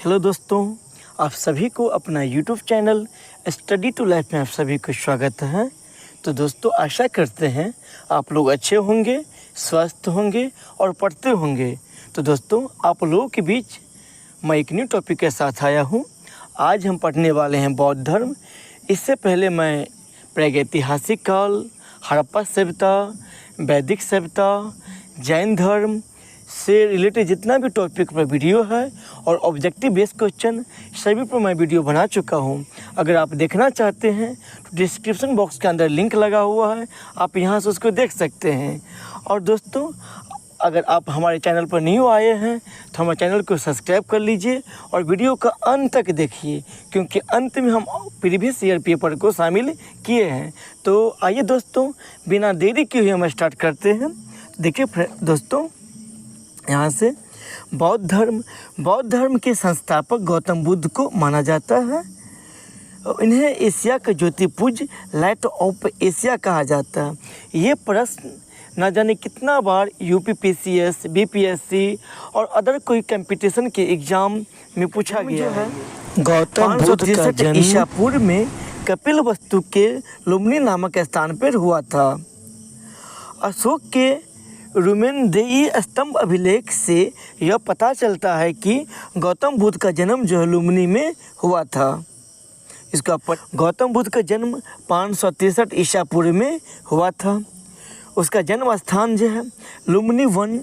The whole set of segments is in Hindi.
हेलो दोस्तों, आप सभी को अपना YouTube channel Study To Life में आप सभी को स्वागत है। तो दोस्तों, आशा करते हैं आप लोग अच्छे होंगे, स्वस्थ होंगे और पढ़ते होंगे। तो दोस्तों, आप लोगों के बीच मैं एक न्यू टॉपिक के साथ आया हूं। आज हम पढ़ने वाले हैं बौद्ध धर्म। इससे पहले मैं प्रागैतिहासिक काल, हड़प्पा सभ्यता, वैदिक सभ्यता, जैन धर्म से रिलेटेड जितना भी टॉपिक पर वीडियो है और ऑब्जेक्टिव बेस्ड क्वेश्चन सभी पर मैं वीडियो बना चुका हूं। अगर आप देखना चाहते हैं तो डिस्क्रिप्शन बॉक्स के अंदर लिंक लगा हुआ है, आप यहां से उसको देख सकते हैं। और दोस्तों, अगर आप हमारे चैनल पर न्यू आए हैं तो हमारे चैनल को सब्सक्राइब कर लीजिए और वीडियो का अंत तक देखिए, क्योंकि अंत में हम प्रीवियस ईयर पेपर को शामिल किए हैं। तो आइए दोस्तों, बिना देरी किए हुए हम स्टार्ट करते हैं। देखिए दोस्तों, यहाँ से बौद्ध धर्म के संस्थापक गौतम बुद्ध को माना जाता है। इन्हें एशिया का ज्योतिपुंज, लाइट ऑफ एशिया कहा जाता है। ये प्रश्न न जाने कितना बार यूपीपीसीएस, बीपीएससी और अदर कोई कंपटीशन के एग्जाम में पूछा गया है। गौतम बुद्ध का जन्म ईसा पूर्व में कपिलवस्तु के लुम्बिनी नामक स्थान पर हुआ था। अशोक के रुमेनदेई स्तंभ अभिलेख से यह पता चलता है कि गौतम बुद्ध का जन्म जो है लुम्बिनी में हुआ था। गौतम बुद्ध का जन्म 563 ईसा पूर्व में हुआ था। उसका जन्म स्थान जो है लुम्बिनी वन,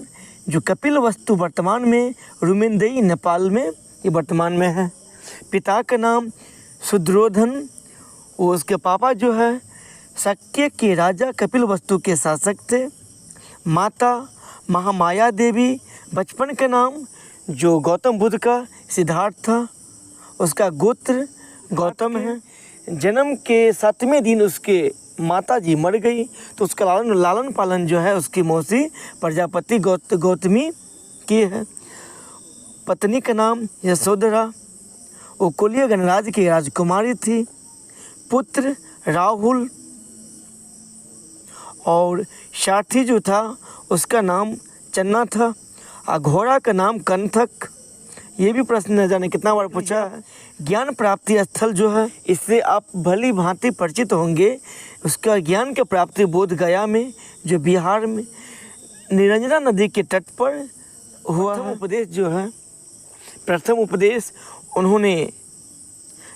जो कपिलवस्तु वर्तमान में रुमेनदेई नेपाल में ये वर्तमान में है। पिता का नाम शुद्रोधन, उसके पापा जो है शक्य के राजा कपिलवस्तु के शासक थे। माता महामाया देवी, बचपन का नाम जो गौतम बुद्ध का सिद्धार्थ था। उसका गोत्र गौतम है। जन्म के 7वें दिन उसके माता जी मर गई, तो उसका लालन पालन जो है उसकी मौसी प्रजापति गौतमी की है। पत्नी का नाम यशोधरा, वो कुलीय गणराज्य की राजकुमारी थी। पुत्र राहुल और साथी जो था उसका नाम चन्ना था। घोड़ा का नाम कंथक। ये भी प्रश्न न जाने कितना बार पूछा है। ज्ञान प्राप्ति स्थल जो है, इससे आप भली भांति परिचित होंगे। उसका ज्ञान की प्राप्ति बोध गया में, जो बिहार में निरंजना नदी के तट पर हुआ है। उपदेश जो है, प्रथम उपदेश उन्होंने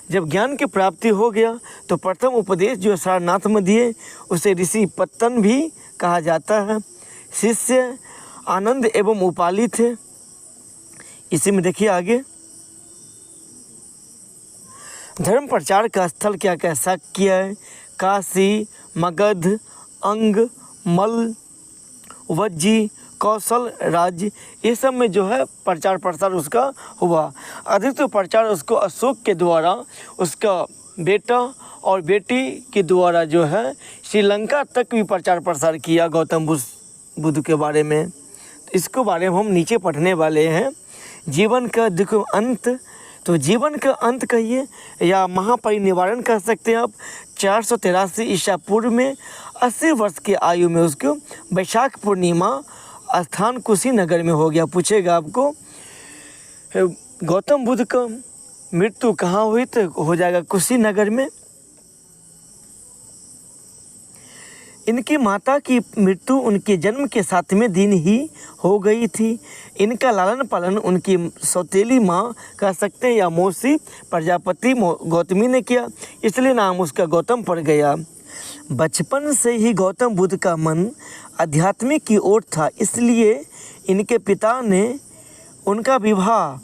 जब ज्ञान की प्राप्ति हो गया तो प्रथम उपदेश जो सारनाथ में दिए, उसे ऋषि पत्तन भी कहा जाता है। शिष्य आनंद एवं उपाली थे। इसी में देखिए आगे, धर्म प्रचार का स्थल क्या कह किया है। काशी, मगध, अंग, मल, वज्जी, कौशल राज्य, ये सब में जो है प्रचार प्रसार उसका हुआ। अधिकतर प्रचार उसको अशोक के द्वारा, उसका बेटा और बेटी के द्वारा जो है श्रीलंका तक भी प्रचार प्रसार किया गौतम बुद्ध के बारे में। इसको बारे में हम नीचे पढ़ने वाले हैं। जीवन का देखो अंत, तो जीवन का अंत कहिए या महापरिनिर्वाण कह सकते हैं आप। 483 ईसा पूर्व में 80 वर्ष की आयु में उसको वैशाख पूर्णिमा स्थान कुशीनगर में हो गया। पूछेगा आपको गौतम बुद्ध का मृत्यु कहाँ हुई, तो हो जाएगा कुशीनगर में। इनकी माता की मृत्यु उनके जन्म के 7वें दिन ही हो गई थी। इनका लालन पालन उनकी सौतेली माँ कह सकते हैं या मौसी प्रजापति गौतमी ने किया, इसलिए नाम उसका गौतम पड़ गया। बचपन से ही गौतम बुद्ध का मन आध्यात्मिक की ओर था, इसलिए इनके पिता ने उनका विवाह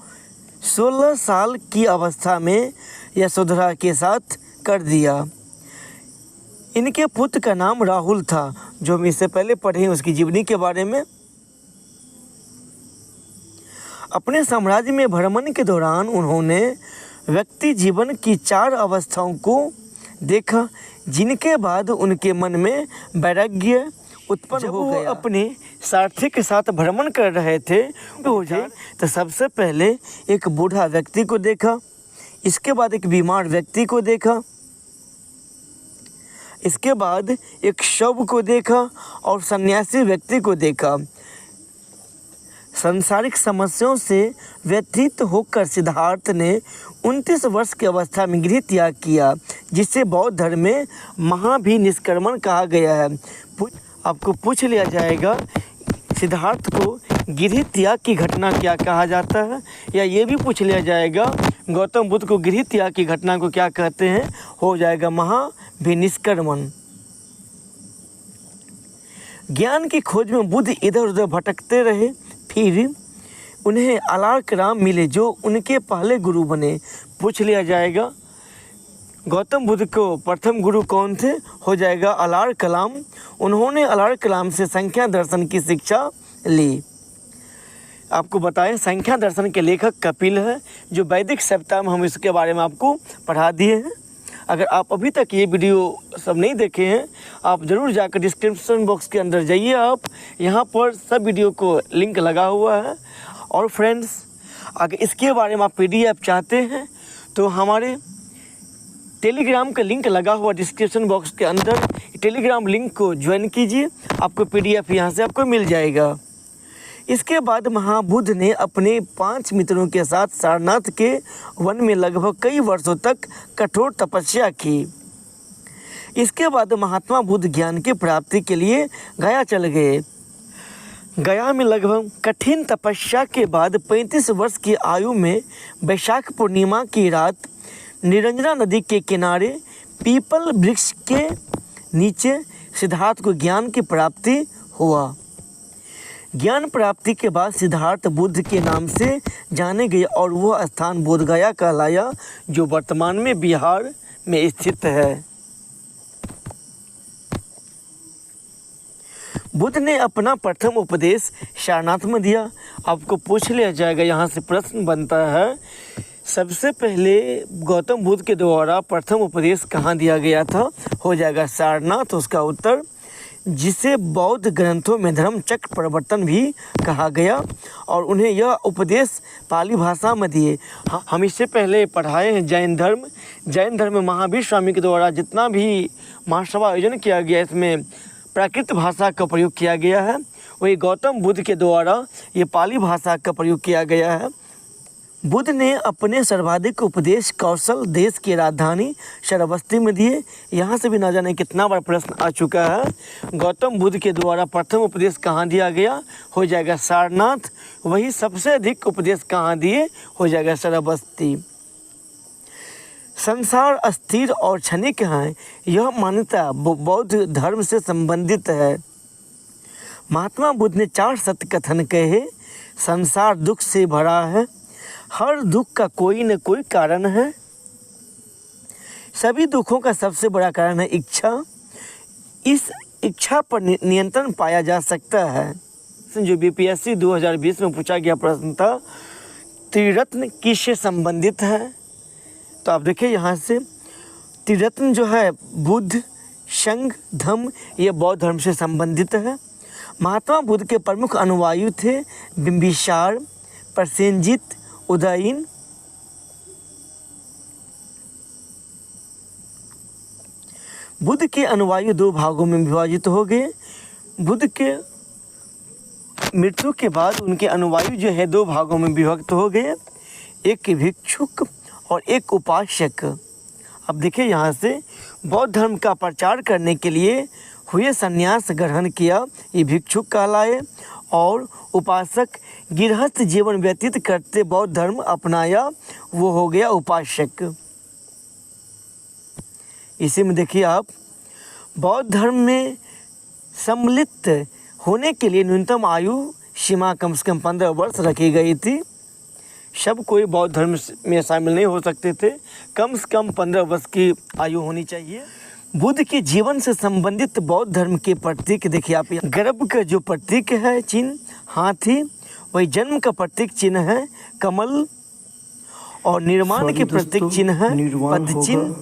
16 साल की अवस्था में यशोधरा के साथ कर दिया। इनके पुत्र का नाम राहुल था, जो हम इससे पहले पढ़े हैं उसकी जीवनी के बारे में। अपने साम्राज्य में भ्रमण के दौरान उन्होंने व्यक्ति जीवन की 4 अवस्थाओं को देखा, जिनके बाद उनके मन में वैराग्य उत्पन्न हो गया। अपने सारथी के साथ भ्रमण कर रहे थे तो सबसे पहले एक बूढ़ा व्यक्ति को देखा, इसके बाद एक बीमार व्यक्ति को देखा, इसके बाद एक शव को देखा और सन्यासी व्यक्ति को देखा। सांसारिक समस्याओं से व्यथित होकर सिद्धार्थ ने 29 वर्ष की अवस्था में गृह त्याग किया, जिसे बौद्ध धर्म में महाभिनिष्क्रमण कहा गया है। आपको पूछ लिया जाएगा सिद्धार्थ को गृह त्याग की घटना क्या कहा जाता है, या ये भी पूछ लिया जाएगा गौतम बुद्ध को गृह त्याग की घटना को क्या कहते हैं, हो जाएगा महाभिनिष्क्रमण। ज्ञान की खोज में बुद्ध इधर उधर भटकते रहे, फिर उन्हें अलार्क राम मिले जो उनके पहले गुरु बने। पूछ लिया जाएगा गौतम बुद्ध को प्रथम गुरु कौन थे, हो जाएगा अलार्क कलाम। उन्होंने अलार्क कलाम से संख्या दर्शन की शिक्षा ली। आपको बताएं संख्या दर्शन के लेखक कपिल है, जो वैदिक सप्ताह में हम इसके बारे में आपको पढ़ा दिए हैं। अगर आप अभी तक ये वीडियो सब नहीं देखे हैं, आप ज़रूर जाकर डिस्क्रिप्शन बॉक्स के अंदर जाइए, आप यहाँ पर सब वीडियो को लिंक लगा हुआ है। और फ्रेंड्स, अगर इसके बारे में आप PDF चाहते हैं तो हमारे टेलीग्राम का लिंक लगा हुआ डिस्क्रिप्शन बॉक्स के अंदर, टेलीग्राम लिंक को ज्वाइन कीजिए, आपको PDF यहाँ से आपको मिल जाएगा। इसके बाद महाबुद्ध ने अपने 5 मित्रों के साथ सारनाथ के वन में लगभग कई वर्षों तक कठोर तपस्या की। इसके बाद महात्मा बुद्ध ज्ञान की प्राप्ति के लिए गया चल गए। गया में लगभग कठिन तपस्या के बाद 35 वर्ष की आयु में वैशाख पूर्णिमा की रात निरंजना नदी के किनारे पीपल वृक्ष के नीचे सिद्धार्थ को ज्ञान की प्राप्ति हुआ। ज्ञान प्राप्ति के बाद सिद्धार्थ बुद्ध के नाम से जाने गए और वह स्थान बोधगया कहलाया, जो वर्तमान में बिहार में स्थित है। बुद्ध ने अपना प्रथम उपदेश सारनाथ में दिया। आपको पूछ लिया जाएगा, यहाँ से प्रश्न बनता है सबसे पहले गौतम बुद्ध के द्वारा प्रथम उपदेश कहाँ दिया गया था, हो जाएगा सारनाथ उसका उत्तर, जिसे बौद्ध ग्रंथों में धर्म चक्र प्रवर्तन भी कहा गया, और उन्हें यह उपदेश पाली भाषा में दिए। हम इससे पहले पढ़ाए हैं जैन धर्म में महावीर स्वामी के द्वारा जितना भी महासभा आयोजन किया गया, इसमें प्राकृत भाषा का प्रयोग किया गया है। वही गौतम बुद्ध के द्वारा ये पाली भाषा का प्रयोग किया गया है। बुद्ध ने अपने सर्वाधिक उपदेश कौशल देश की राजधानी श्रावस्ती में दिए। यहाँ से भी ना जाने कितना बार प्रश्न आ चुका है। गौतम बुद्ध के द्वारा प्रथम उपदेश कहाँ दिया गया, हो जाएगा सारनाथ। वही सबसे अधिक उपदेश कहाँ दिए, हो जाएगा श्रावस्ती। संसार अस्थिर और क्षणिक है, यह मान्यता बौद्ध धर्म से संबंधित है। महात्मा बुद्ध ने 4 सत्य कथन कहे। संसार दुख से भरा है, हर दुख का कोई न कोई कारण है। सभी दुखों का सबसे बड़ा कारण है इच्छा। इस इच्छा पर नियंत्रण पाया जा सकता है। जो BPSC 2020 में पूछा गया प्रश्न था, त्रिरत्न किससे संबंधित है, तो आप देखिए यहाँ से त्रिरत्न जो है बुद्ध, संघ, धम्म, ये बौद्ध धर्म से संबंधित है। महात्मा बुद्ध के प्रमुख अनुयायी थे बिंबिसार, प्रसेनजित, उदयन। बुद्ध के अनुयायी 2 भागों में विभाजित हो गए। बुद्ध के मृत्यु के बाद उनके अनुयायी जो है 2 भागों में विभक्त हो गए, एक भिक्षुक और एक उपासक। अब देखिए यहाँ से बौद्ध धर्म का प्रचार करने के लिए हुए संन्यास ग्रहण किया, ये भिक्षुक कहलाए, और उपासक गृहस्थ जीवन व्यतीत करते बौद्ध धर्म अपनाया, वो हो गया उपासक। इसी में देखिए आप, बौद्ध धर्म में सम्मिलित होने के लिए न्यूनतम आयु सीमा कम से कम 15 वर्ष रखी गई थी। सब कोई बौद्ध धर्म में शामिल नहीं हो सकते थे, कम से कम 15 वर्ष की आयु होनी चाहिए। बुद्ध के जीवन से संबंधित बौद्ध धर्म के प्रतीक देखिए आप, गर्भ का जो प्रतीक है चिन्ह हाथी, वही जन्म का प्रतीक चिन्ह है कमल, और निर्माण के प्रतीक चिन्ह है पद चिन्ह।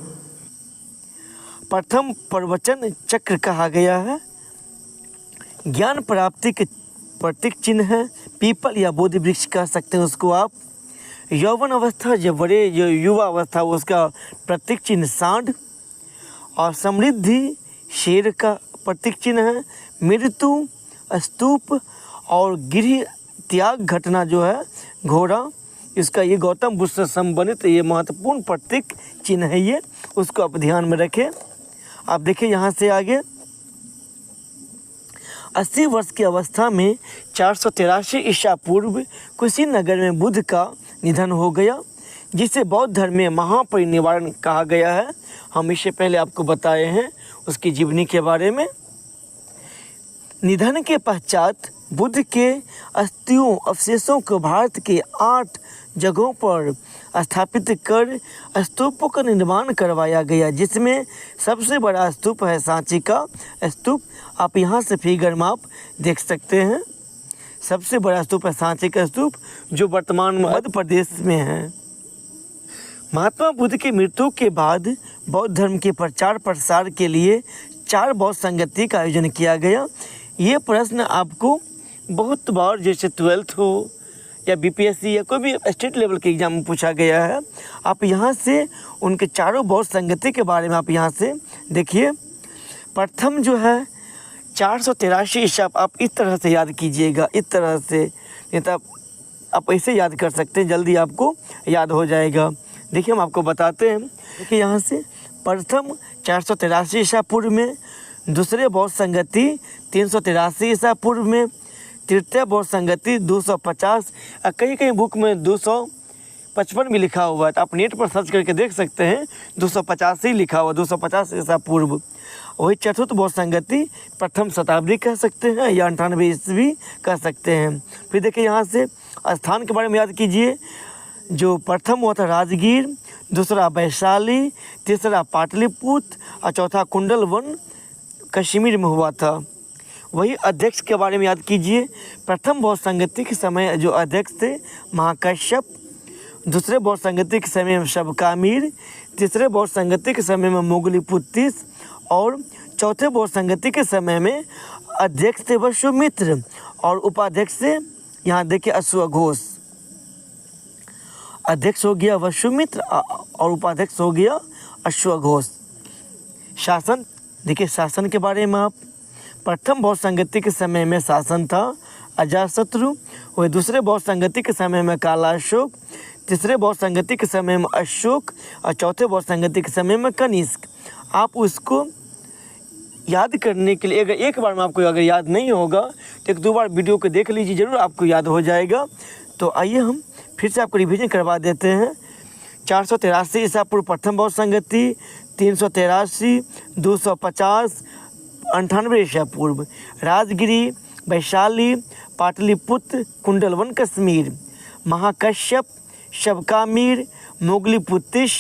प्रथम प्रवचन चक्र कहा गया है। ज्ञान प्राप्ति के प्रतीक चिन्ह है पीपल या बोधि वृक्ष कह सकते हैं उसको आप। यौवन अवस्था जो युवा अवस्था उसका प्रतीक चिन्ह सांड, और समृद्धि शेर का प्रतीक चिन्ह है। मृत्यु स्तूप और गृह त्याग घटना जो है घोड़ा, इसका ये गौतम बुद्ध से संबंधित ये महत्वपूर्ण प्रतीक चिन्ह है, ये उसको आप ध्यान में रखें। आप देखिए यहाँ से आगे 80 वर्ष की अवस्था में 483 ईसा पूर्व कुशीनगर में बुद्ध का निधन हो गया, जिसे बौद्ध धर्म में महापरिनिर्वाण कहा गया है। हम इससे पहले आपको बताए हैं उसकी जीवनी के बारे में। निधन के पश्चात बुद्ध के अस्थियों अवशेषों को भारत के 8 जगहों पर स्थापित कर स्तूपों का निर्माण करवाया गया, जिसमें सबसे बड़ा स्तूप है सांची का स्तूप। आप यहाँ से फिगर में आप देख सकते हैं, सबसे बड़ा स्तूप है सांची का स्तूप, जो वर्तमान मध्य प्रदेश में है। महात्मा बुद्ध की मृत्यु के बाद बौद्ध धर्म के प्रचार प्रसार के लिए 4 बौद्ध संगति का आयोजन किया गया। ये प्रश्न आपको बहुत बार जैसे 12th हो या बीपीएससी या कोई भी स्टेट लेवल के एग्जाम में पूछा गया है। आप यहाँ से उनके चारों बौद्ध संगति के बारे में आप यहाँ से देखिए। प्रथम जो है 483 ईसा, आप इस तरह से याद कीजिएगा, इस तरह से, नहीं तो आप ऐसे याद कर सकते हैं, जल्दी आपको याद हो जाएगा। देखिए हम आपको बताते हैं। देखिए यहाँ से प्रथम 483 ईसा पूर्व में, दूसरे बौद्ध संगति 383 ईसा पूर्व में, तृतीय बौद्ध संगति 250, कहीं कहीं बुक में 255 भी लिखा हुआ है, तो आप नेट पर सर्च करके देख सकते हैं 250 ही लिखा हुआ, 250 ईसा पूर्व। वही चतुर्थ बौद्ध संगति प्रथम शताब्दी कह सकते हैं या 98 ईस्वी कह सकते हैं। फिर देखिए यहाँ से स्थान के बारे में याद कीजिए। जो प्रथम हुआ था राजगीर, दूसरा वैशाली, तीसरा पाटलिपुत्र और चौथा कुंडलवन कश्मीर में हुआ था। वही अध्यक्ष के बारे में याद कीजिए। प्रथम बौद्ध संगति के समय जो अध्यक्ष थे महाकश्यप, दूसरे बौद्ध संगति के समय में शबकामीर, तीसरे बौद्ध संगति के समय में मोगलीपुत्तिस और चौथे बौद्ध संगति के समय में अध्यक्ष थे वसुमित्र और उपाध्यक्ष से यहाँ देखिए अश्वघोष। अध्यक्ष हो गया वसुमित्र और उपाध्यक्ष हो गया अश्वघोष। शासन देखिए, शासन के बारे में आप प्रथम बौद्ध संगति के समय में शासन था अजातशत्रु, वही दूसरे बौद्ध संगति के समय में कालाशोक, तीसरे बौद्ध संगति के समय में अशोक और चौथे बौद्ध संगति के समय में कनिष्क। आप उसको याद करने के लिए अगर एक बार में आपको अगर याद नहीं होगा तो 1-2 बार वीडियो को देख लीजिए, ज़रूर आपको याद हो जाएगा। तो आइए हम फिर से आपको रिवीजन करवा देते हैं। 483 ईसा पूर्व प्रथम बौद्ध संगति, 383, 250, 98 ईसा पूर्व राजगिरी, वैशाली, पाटलिपुत्र, कुंडलवन कश्मीर, महाकश्यप, शबकामीर, मोगलीपुत्तिस,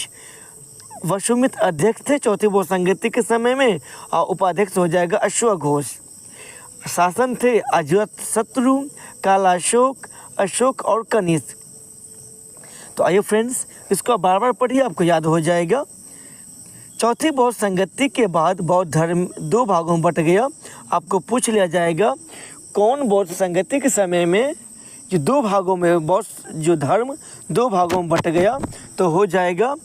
वसुमित्र अध्यक्ष थे चौथी बौद्ध संगति के समय में और उपाध्यक्ष हो जाएगा अश्वघोष। शासन थे अजातशत्रु, कालाशोक, अशोक और कनिष्क। तो आइए फ्रेंड्स, इसको बार बार पढ़िए, आपको याद हो जाएगा। चौथी बौद्ध संगति के बाद बौद्ध धर्म 2 भागों में बट गया। आपको पूछ लिया जाएगा कौन बौद्ध संगति के समय में जो 2 भागों में बौद्ध जो धर्म 2 भागों में बट गया, तो हो जाएगा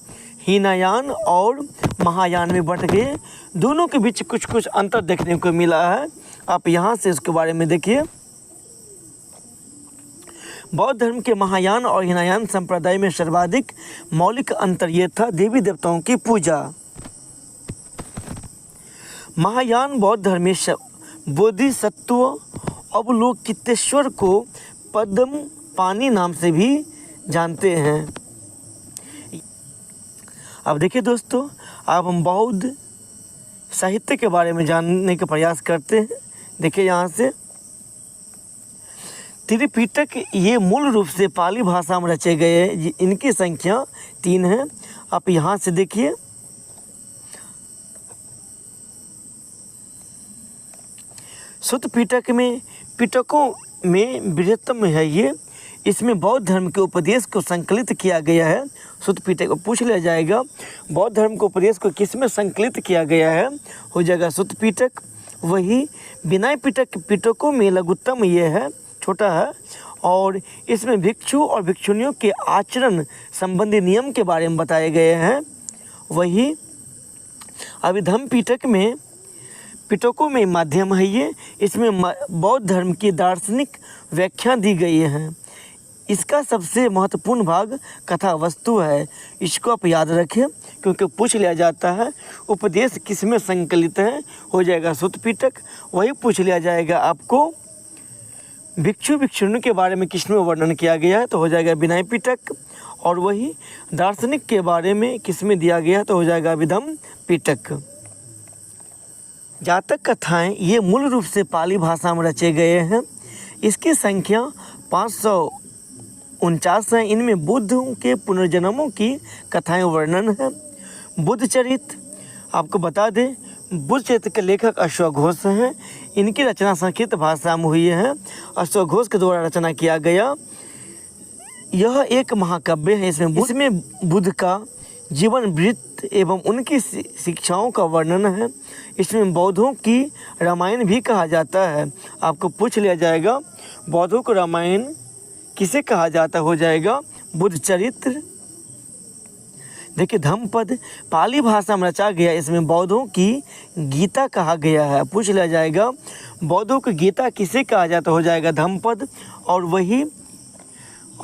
हीनयान और महायान में बट गए। दोनों के बीच कुछ कुछ अंतर देखने को मिला है। आप यहाँ से इसके बारे में देखिए। बौद्ध धर्म के महायान और हीनयान संप्रदाय में सर्वाधिक मौलिक अंतर ये था देवी देवताओं की पूजा। महायान बौद्ध धर्म में बोधिसत्व अवलोकितेश्वर को पद्म पानी नाम से भी जानते हैं। अब देखिए दोस्तों, अब हम बौद्ध साहित्य के बारे में जानने का प्रयास करते हैं। देखिए यहाँ से त्रिपिटक ये मूल रूप से पाली भाषा में रचे गए हैं। इनकी संख्या 3 है। आप यहाँ से देखिए, सुत्त पिटक में पिटकों में बृहत्तम है ये। इसमें बौद्ध धर्म के उपदेश को संकलित किया गया है। सुत्त पिटक पूछ लिया जाएगा बौद्ध धर्म के उपदेश को किस में संकलित किया गया है, हो जाएगा सुत्त पिटक। वही विनय पिटक पिटकों में लघुत्तम ये है, छोटा है, और इसमें भिक्षु और भिक्षुणियों के आचरण संबंधी नियम के बारे में बताए गए हैं। वही अभिधम्म पिटक में पिटकों में माध्यम है ये। इसमें बौद्ध धर्म की दार्शनिक व्याख्या दी गई है। इसका सबसे महत्वपूर्ण भाग कथा वस्तु है। इसको आप याद रखें क्योंकि पूछ लिया जाता है उपदेश किसमें संकलित है, हो जाएगा सुत्त पिटक। वही पूछ लिया जाएगा आपको भिक्षु भिक्षुणी के बारे में किसमें वर्णन किया गया है, तो हो जाएगा विनय पिटक। और वही दार्शनिक के बारे में किसमें दिया गया है, तो हो जाएगा विधम पिटक। जातक कथाएं ये मूल रूप से पाली भाषा में रचे गए हैं। इसकी संख्या 549 है। इनमें बुद्ध के पुनर्जन्मों की कथाएं वर्णन है। बुद्ध चरित आपको बता दें, बुद्ध चरित्र के लेखक अश्वघोष हैं। इनकी रचना संस्कृत भाषा में हुई है। अश्वघोष के द्वारा रचना किया गया यह एक महाकाव्य है। इसमें बुद्ध का जीवन वृत्त एवं उनकी शिक्षाओं का वर्णन है। इसमें बौद्धों की रामायण भी कहा जाता है। आपको पूछ लिया जाएगा बौद्धों को रामायण किसे कहा जाता, हो जाएगा बुद्ध चरित्र। देखिए धम्मपद पाली भाषा में रचा गया। इसमें बौद्धों की गीता कहा गया है। पूछ लिया जाएगा बौद्धों की गीता किसे कहा जाता, हो जाएगा धम्मपद। और वही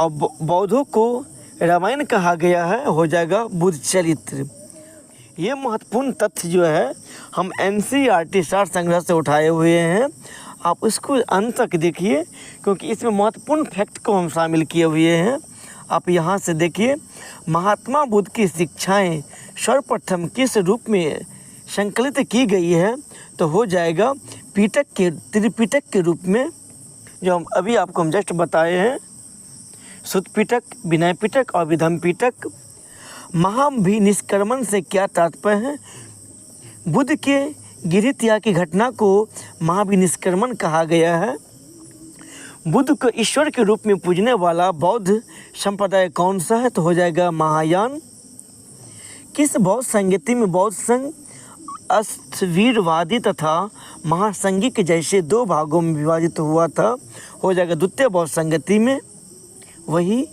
बौद्धों को रामायण कहा गया है, हो जाएगा बुद्ध चरित्र। ये महत्वपूर्ण तथ्य जो है हम NCERT सार संग्रह से उठाए हुए हैं। आप इसको अंत तक देखिए क्योंकि इसमें महत्वपूर्ण फैक्ट को हम शामिल किए हुए हैं। आप यहाँ से देखिए महात्मा बुद्ध की शिक्षाएं सर्वप्रथम किस रूप में संकलित की गई है, तो हो जाएगा पिटक के त्रिपिटक के रूप में, जो हम अभी आपको हम जस्ट बताए हैं। सुत्त पिटक, विनय पिटक और विधम पिटक। महाभिनिष्क्रमण से क्या तात्पर्य है? बुद्ध के गिरित्याग की घटना को महाभिनिष्क्रमण कहा गया है। बुद्ध को ईश्वर के रूप में पूजने वाला बौद्ध संप्रदाय कौन सा है, तो हो जाएगा महायान। किस बौद्ध संगति में बौद्ध संघ अस्थवीरवादी तथा महासंघिक जैसे दो भागों में विभाजित हुआ था, हो जाएगा द्वितीय बौद्ध संगति में। वही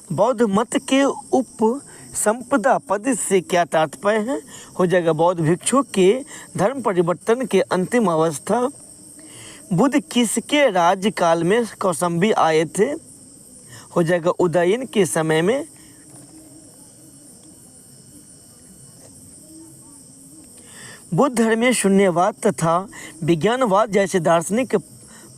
बौद्ध मत के उप संपदा पद से क्या तात्पर्य है, हो जाएगा बौद्ध भिक्षु के धर्म परिवर्तन के अंतिम अवस्था। बुद्ध किसके राज्यकाल में कौसंबी आए थे, हो जाएगा उदयन के समय में। बुद्ध धर्म में शून्यवाद तथा विज्ञानवाद जैसे दार्शनिक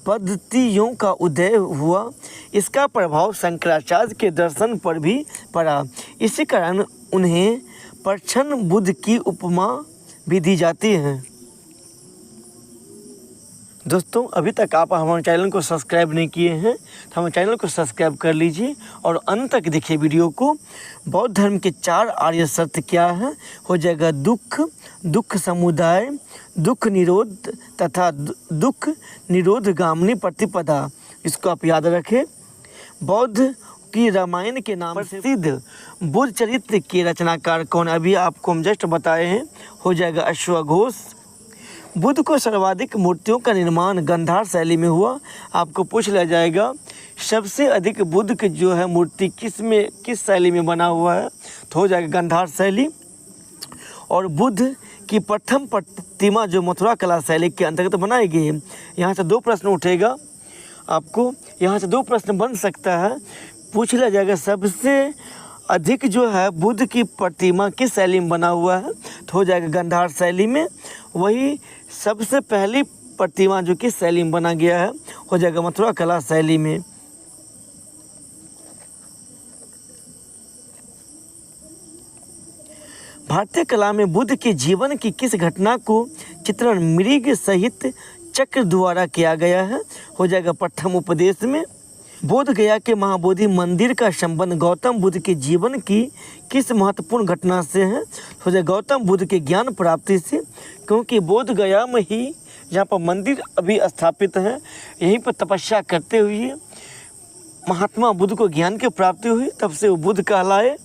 पद्धतियों का उदय हुआ। इसका प्रभाव शंकराचार्य के दर्शन पर भी पड़ा। इसी कारण उन्हें प्रच्छन्न बुद्ध की उपमा भी दी जाती है। दोस्तों अभी तक आप हमारे चैनल को सब्सक्राइब नहीं किए हैं तो हमारे चैनल को सब्सक्राइब कर लीजिए और अंत तक देखिए वीडियो को। बौद्ध धर्म के 4 आर्य सत्य क्या है, हो जाएगा दुख समुदाय, दुख निरोध तथा दुख निरोध गामिनी प्रतिपदा। इसको आप याद रखें। बौद्ध की रामायण के नाम प्रसिद्ध बुद्ध चरित्र के रचनाकार कौन, अभी आपको हम जस्ट बताए हैं, हो जाएगा अश्वघोष। बुद्ध को सर्वाधिक मूर्तियों का निर्माण गंधार शैली में हुआ। आपको पूछ लिया जाएगा सबसे अधिक बुद्ध की जो है मूर्ति किस शैली में बना हुआ है, तो हो जाएगा गंधार शैली। और बुद्ध की प्रथम प्रतिमा जो मथुरा कला शैली के अंतर्गत बनाई गई है। यहाँ से 2 प्रश्न उठेगा, आपको यहाँ से 2 प्रश्न बन सकता है। पूछ लिया जाएगा सबसे अधिक जो है बुद्ध की प्रतिमा किस शैली में बना हुआ है, तो हो जाएगा गंधार शैली में। वही सबसे पहली प्रतिमा जो किस शैली में बना गया है, हो जाएगा मथुरा कला शैली में। भारतीय कला में बुद्ध के जीवन की किस घटना को चित्रण मृग सहित चक्र द्वारा किया गया है, हो जाएगा प्रथम उपदेश में। बोध गया के महाबोधि मंदिर का संबंध गौतम बुद्ध के जीवन की किस महत्वपूर्ण घटना से है, हो जाएगा गौतम बुद्ध के ज्ञान प्राप्ति से। क्योंकि बोध गया में ही जहाँ पर मंदिर अभी स्थापित है, यहीं पर तपस्या करते हुए महात्मा बुद्ध को ज्ञान की प्राप्ति हुई, तब से वो बुद्ध कहलाए।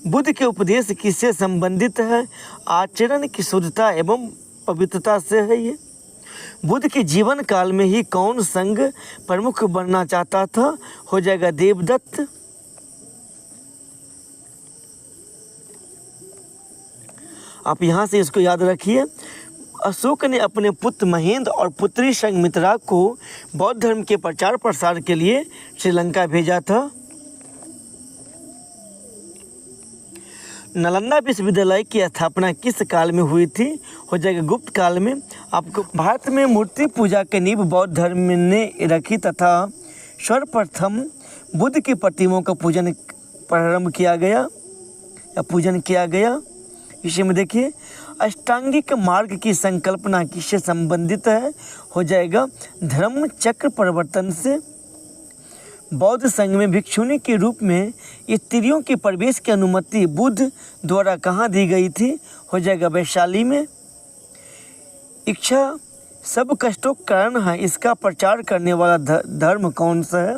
बुद्ध के उपदेश किससे संबंधित है, आचरण की शुद्धता एवं पवित्रता से है। ये बुद्ध के जीवन काल में ही कौन संघ प्रमुख बनना चाहता था, हो जाएगा देवदत्त। आप यहाँ से इसको याद रखिए। अशोक ने अपने पुत्र महेंद्र और पुत्री संघमित्रा को बौद्ध धर्म के प्रचार प्रसार के लिए श्रीलंका भेजा था। नालंदा विश्वविद्यालय की स्थापना किस काल में हुई थी? हो जाएगा गुप्त काल में। आपको भारत में मूर्ति पूजा के नींव बौद्ध धर्म ने रखी तथा सर्वप्रथम बुद्ध की प्रतिमाओं का पूजन प्रारंभ किया गया या पूजन किया गया। इसी में देखिए अष्टांगिक मार्ग की संकल्पना किससे संबंधित है? हो जाएगा धर्म चक्र परिवर्तन से। बौद्ध संघ में भिक्षुनी के रूप में स्त्रियों के प्रवेश की अनुमति बुद्ध द्वारा कहाँ दी गई थी? हो जाएगा वैशाली में। इच्छा सब कष्टों का कारण है, इसका प्रचार करने वाला धर्म कौन सा है?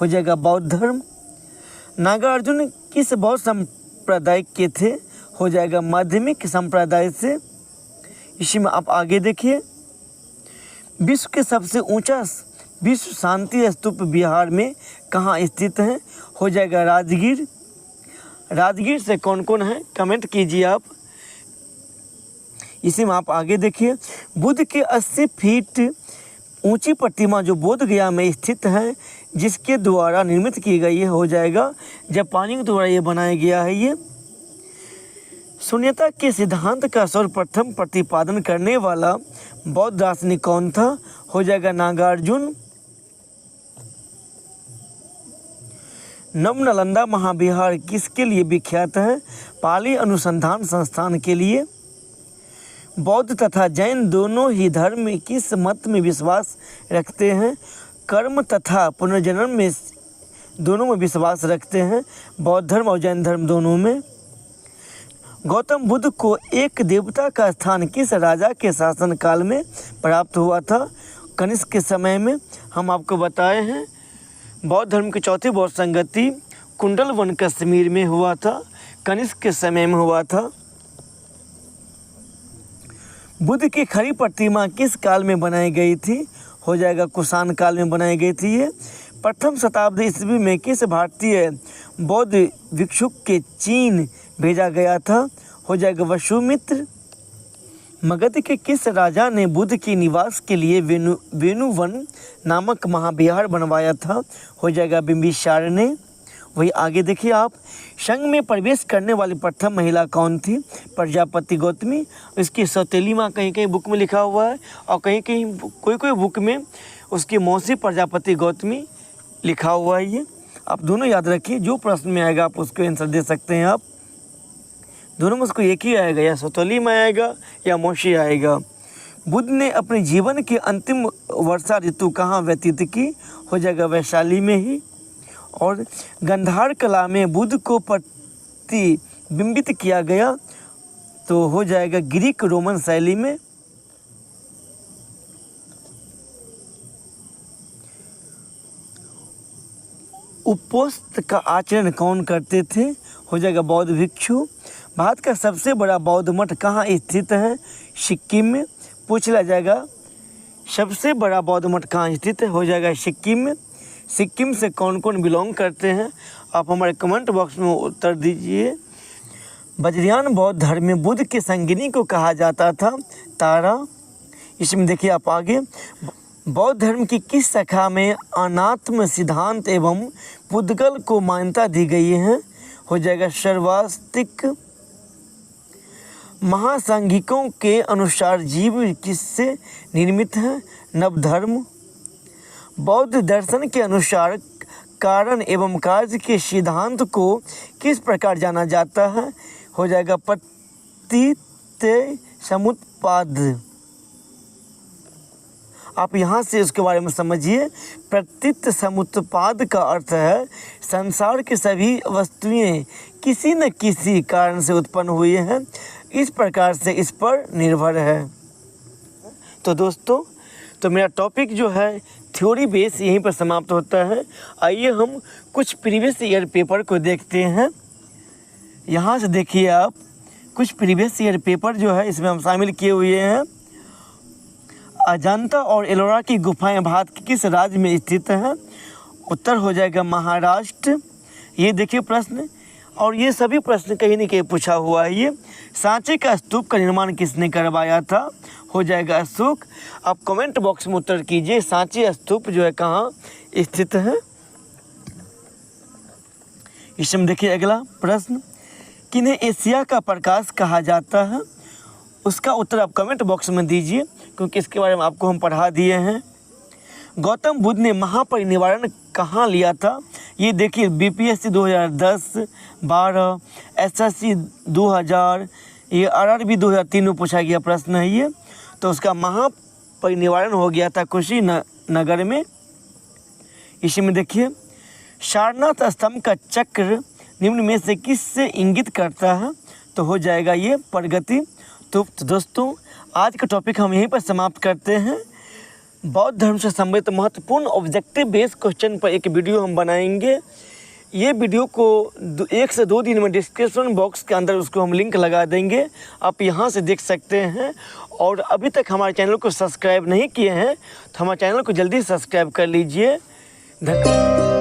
हो जाएगा बौद्ध धर्म। नागार्जुन किस बौद्ध संप्रदाय के थे? हो जाएगा माध्यमिक संप्रदाय से। इसी में आप आगे देखिए विश्व के सबसे ऊंचा विश्व शांति स्तूप बिहार में कहाँ स्थित है? हो जाएगा राजगीर। राजगीर से कौन कौन है कमेंट कीजिए आप। इसी में आप आगे देखिए बुद्ध की 80 फीट ऊंची प्रतिमा जो बोध गया में स्थित है जिसके द्वारा निर्मित की गई है, हो जाएगा जापानी के द्वारा ये बनाया गया है। ये शून्यता के सिद्धांत का सर्वप्रथम प्रतिपादन करने वाला बौद्ध दार्शनिक कौन था? हो जाएगा नागार्जुन। नव नालंदा महाविहार किसके लिए विख्यात है? पाली अनुसंधान संस्थान के लिए। बौद्ध तथा जैन दोनों ही धर्म में किस मत में विश्वास रखते हैं? कर्म तथा पुनर्जन्म में दोनों में विश्वास रखते हैं, बौद्ध धर्म और जैन धर्म दोनों में। गौतम बुद्ध को एक देवता का स्थान किस राजा के शासन काल में प्राप्त हुआ था? कनिष्क के समय में। हम आपको बताए हैं बौद्ध धर्म की चौथी बौद्ध संगति कुंडल वन कश्मीर में हुआ था, कनिष्क के समय में हुआ था। बुद्ध की खड़ी प्रतिमा किस काल में बनाई गई थी? हो जाएगा कुषाण काल में बनाई गई थी ये। प्रथम शताब्दी ईस्वी में किस भारतीय बौद्ध भिक्षुक के चीन भेजा गया था? हो जाएगा वसुमित्र। मगध के किस राजा ने बुद्ध की निवास के लिए वेणुवन नामक महाविहार बनवाया था? हो जाएगा बिंबिसार ने। वही आगे देखिए आप संघ में प्रवेश करने वाली प्रथम महिला कौन थी? प्रजापति गौतमी। इसकी सौतेली माँ कहीं कहीं बुक में लिखा हुआ है और कहीं कहीं कोई बुक में उसकी मौसी प्रजापति गौतमी लिखा हुआ है। ये आप दोनों याद रखिए, जो प्रश्न में आएगा आप उसको आंसर दे सकते हैं। आप दोनों में उसको एक ही आएगा, या सौतेली में आएगा या मौसी आएगा। बुद्ध ने अपने जीवन की अंतिम वर्षा ऋतु कहाँ व्यतीत की? हो जाएगा वैशाली में ही। और गंधार कला में बुद्ध को प्रतिबिंबित किया गया तो हो जाएगा ग्रीक रोमन शैली में। उपोस्त का आचरण कौन करते थे? हो जाएगा बौद्ध भिक्षु। भारत का सबसे बड़ा बौद्ध मठ कहाँ स्थित है? सिक्किम में। पूछ लिया जाएगा सबसे बड़ा बौद्ध मठ कहाँ स्थित है? हो जाएगा सिक्किम में। सिक्किम से कौन कौन बिलोंग करते हैं आप हमारे कमेंट बॉक्स में उत्तर दीजिए। वज्रयान बौद्ध धर्म में बुद्ध के संगिनी को कहा जाता था तारा। इसमें देखिए आप आगे बौद्ध धर्म की किस शाखा में अनात्म सिद्धांत एवं पुद्गल को मान्यता दी गई है? हो जाएगा सर्वास्तिक। महासांघिकों के अनुसार जीव किससे निर्मित है? नव धर्म। बौद्ध दर्शन के अनुसार कारण एवं कार्य के सिद्धांत को किस प्रकार जाना जाता है? हो जाएगा प्रतीत समुत्पाद। आप यहाँ से इसके बारे में समझिए। प्रतीत समुत्पाद का अर्थ है संसार की सभी वस्तुएं किसी न किसी कारण से उत्पन्न हुई हैं, इस प्रकार से इस पर निर्भर है। तो दोस्तों मेरा टॉपिक जो है थ्योरी बेस यहीं पर समाप्त होता है। आइए हम कुछ प्रीवियस ईयर पेपर को देखते हैं। यहाँ से देखिए आप कुछ प्रीवियस ईयर पेपर जो है इसमें हम शामिल किए हुए हैं। अजंता और एलोरा की गुफाएं भारत के किस राज्य में स्थित हैं? उत्तर हो जाएगा महाराष्ट्र। ये देखिए प्रश्न, और ये सभी प्रश्न कहीं न कहीं पूछा हुआ है। ये सांची का स्तूप का निर्माण किसने करवाया था? हो जाएगा अशोक। आप कमेंट बॉक्स में उत्तर कीजिए सांची स्तूप जो है कहाँ स्थित है। इसमें देखिए अगला प्रश्न, किन्हें एशिया का प्रकाश कहा जाता है? उसका उत्तर आप कमेंट बॉक्स में दीजिए, क्योंकि इसके बारे में आपको हम पढ़ा दिए हैं। गौतम बुद्ध ने महापरिनिर्वाण कहाँ लिया था? ये देखिए बीपीएससी 2010, 12, एसएससी 2000, ये आरआरबी 2003 में पूछा गया प्रश्न है ये। तो उसका महापरिनिर्वाण हो गया था कुशीनगर में। इसी में देखिए सारनाथ स्तंभ का चक्र निम्न में से किससे इंगित करता है? तो हो जाएगा ये प्रगति। तो दोस्तों आज का टॉपिक हम यहीं पर समाप्त करते हैं। बौद्ध धर्म से संबंधित महत्वपूर्ण ऑब्जेक्टिव बेस्ड क्वेश्चन पर एक वीडियो हम बनाएंगे। ये वीडियो को 1 से 2 दिन में डिस्क्रिप्शन बॉक्स के अंदर उसको हम लिंक लगा देंगे, आप यहाँ से देख सकते हैं। और अभी तक हमारे चैनल को सब्सक्राइब नहीं किए हैं तो हमारे चैनल को जल्दी सब्सक्राइब कर लीजिए। धन्यवाद।